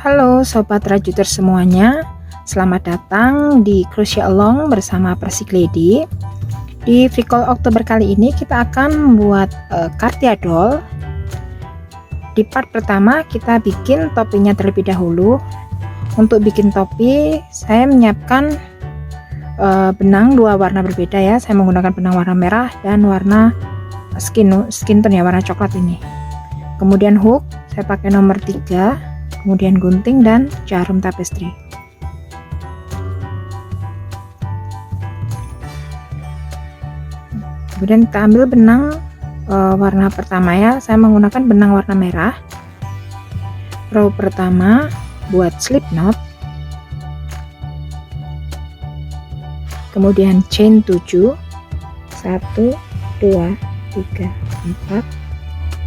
Halo Sobat Rajuter semuanya, selamat datang di Crochet Along bersama Persik Lady. Di Free-Call Oktober kali ini kita akan membuat Cartia doll. Di part pertama kita bikin topinya terlebih dahulu. Untuk bikin topi saya menyiapkan benang dua warna berbeda ya. Saya menggunakan benang warna merah dan warna skin tone ya, warna coklat ini. Kemudian hook saya pakai nomor 3, kemudian gunting dan jarum tapestry. Kemudian kita ambil benang warna pertama ya, saya menggunakan benang warna merah. Row pertama buat slip knot, kemudian chain 7, 1 2 3 4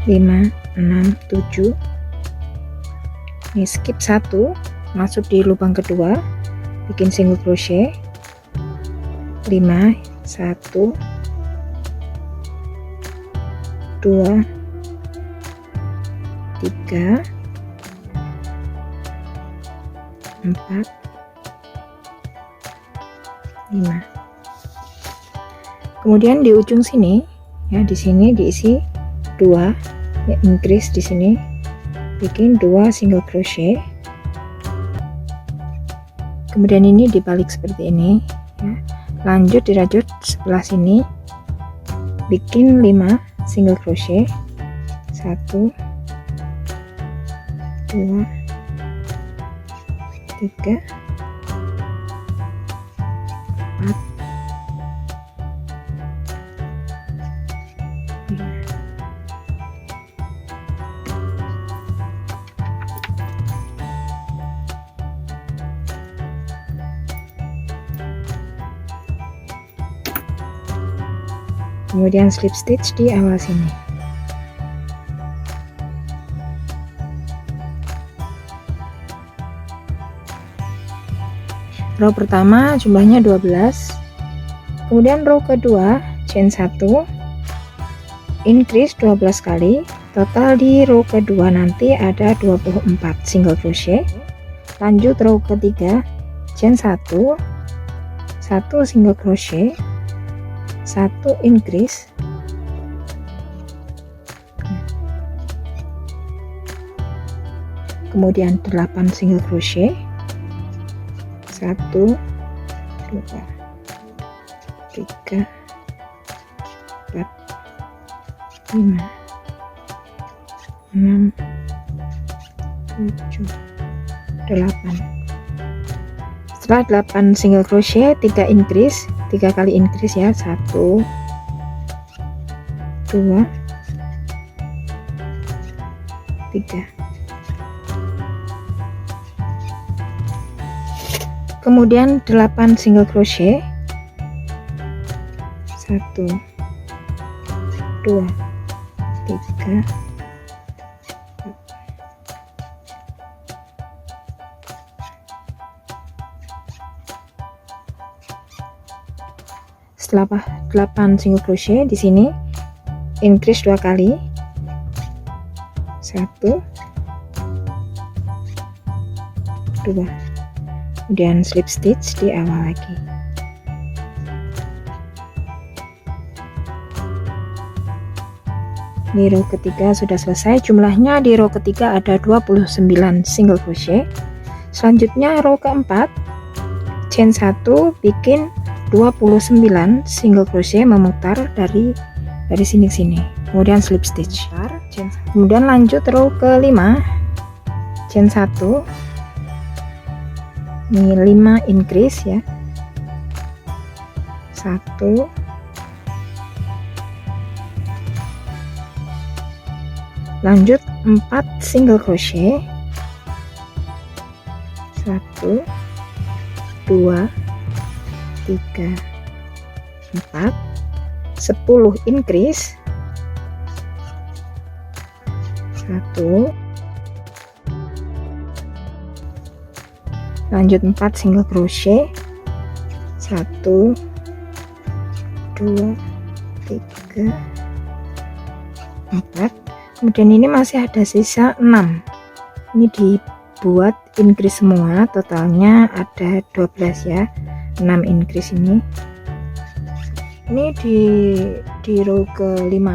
5 6 7. Ini skip 1, masuk di lubang kedua, bikin single crochet 5, 1 2 3 4 5. Kemudian di ujung sini ya, di sini diisi 2 ya, increase di sini, bikin 2 single crochet. Kemudian ini dibalik seperti ini ya. Lanjut dirajut sebelah sini, bikin 5 single crochet, 1 2 3 4 5. Kemudian slip stitch di awal sini. Row pertama jumlahnya 12. Kemudian row kedua chain 1, increase 12 kali. Total di row kedua nanti ada 24 single crochet. Lanjut row ketiga chain 1, 1 single crochet, 1 increase, kemudian 8 single crochet, 1 2 3 4 5 6 7 8. Setelah 8 single crochet, 3 increase, 3 kali increase ya, 1 2 3. Kemudian 8 single crochet, 1 2 3 Setelah 8 single crochet di sini increase 2 kali, 1 2, kemudian slip stitch di awal lagi. Di row ketiga sudah selesai, jumlahnya di row ketiga ada 29 single crochet. Selanjutnya row keempat chain 1, bikin 29 single crochet memutar dari sini ke sini, kemudian slip stitch. Kemudian lanjut row ke-5 chain 1, ini 5 increase ya, 1 lanjut 4 single crochet, 1 2 3 4 10 increase, 1 lanjut 4 single crochet, 1 2 3 4. Kemudian ini masih ada sisa 6, ini buat increase semua, totalnya ada 12 ya, 6 increase ini di row ke-5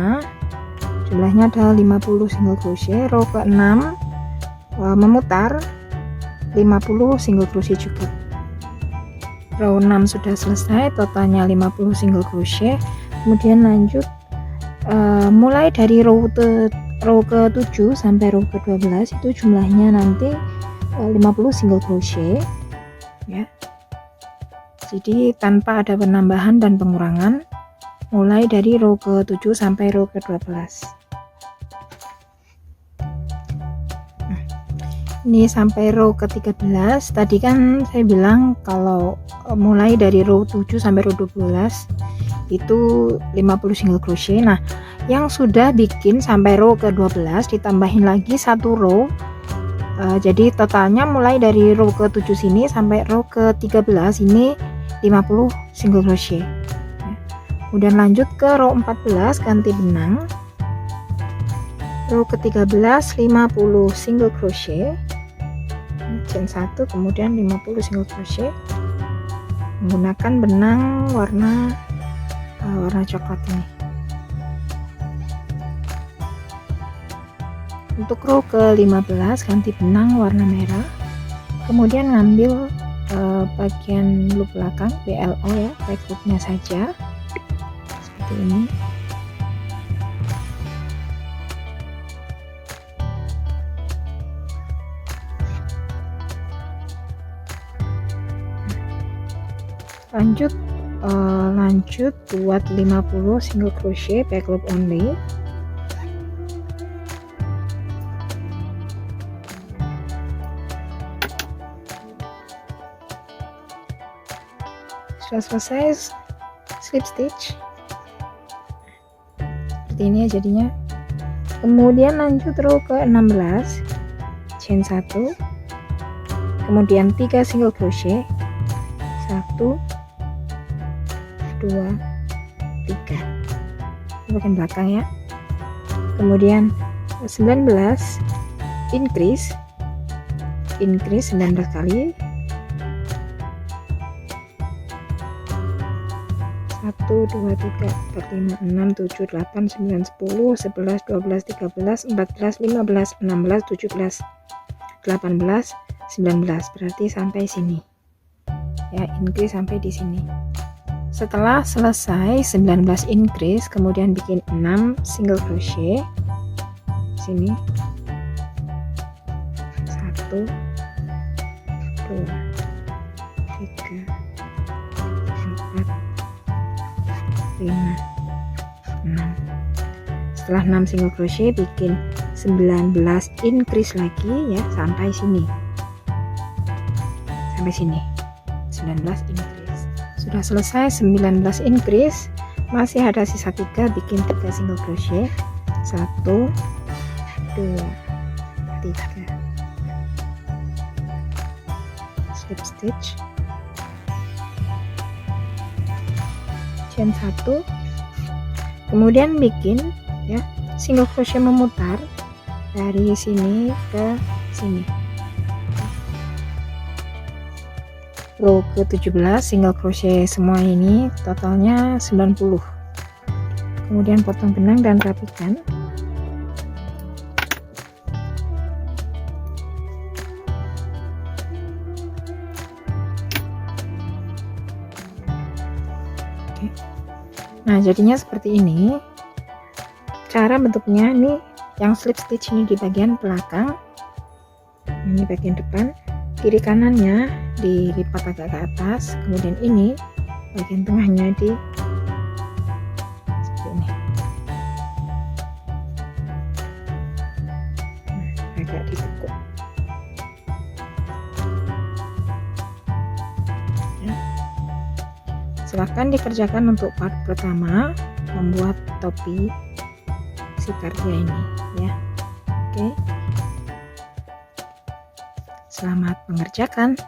jumlahnya ada 50 single crochet, row ke-6 memutar 50 single crochet juga. Row 6 sudah selesai, totalnya 50 single crochet. Kemudian lanjut mulai dari row ke-7 sampai row ke-12 itu jumlahnya nanti 50 single crochet ya. Jadi tanpa ada penambahan dan pengurangan mulai dari row ke-7 sampai row ke-12. Ini sampai row ke-13. Tadi kan saya bilang kalau mulai dari row 7 sampai row 12 itu 50 single crochet. Nah, yang sudah bikin sampai row ke-12 ditambahin lagi satu row. Jadi totalnya mulai dari row ke-7 sini sampai row ke-13 ini 50 single crochet. Kemudian lanjut ke row 14, ganti benang. Row ke-13 50 single crochet. Chain 1, kemudian 50 single crochet menggunakan benang warna coklat ini. Untuk row ke-15 ganti benang warna merah, kemudian ngambil bagian loop belakang BLO ya, back loopnya saja seperti ini. Lanjut buat 50 single crochet back loop only. Sudah selesai slip stitch seperti ini ya jadinya. Kemudian lanjut row ke-16, chain 1, kemudian 3 single crochet, 1 2 3 bagian belakang ya. Kemudian 19 increase 19 kali, 1 2 3 4 5 6 7 8 9 10 11 12 13 14 15 16 17 18 19, berarti sampai sini ya, increase sampai di sini. Setelah selesai 19 increase, kemudian bikin 6 single crochet sini, 1 2 3 4 5 6. Setelah 6 single crochet bikin 19 increase lagi ya, sampai sini, 19 increase. Sudah selesai 19 increase, masih ada sisa 3, bikin 3 single crochet, 1 2 3 slip stitch, chain 1, kemudian bikin ya single crochet memutar dari sini ke sini. Row ke-17 single crochet semua ini, totalnya 90. Kemudian potong benang dan rapikan. Oke. Nah, jadinya seperti ini. Cara bentuknya nih, yang slip stitch ini di bagian belakang, ini bagian depan, kiri kanannya dilipat agak ke atas, kemudian ini bagian tengahnya di seperti ini, agak ditekuk ya. Silahkan dikerjakan untuk part pertama, membuat topi si karya ini ya. Oke, selamat mengerjakan.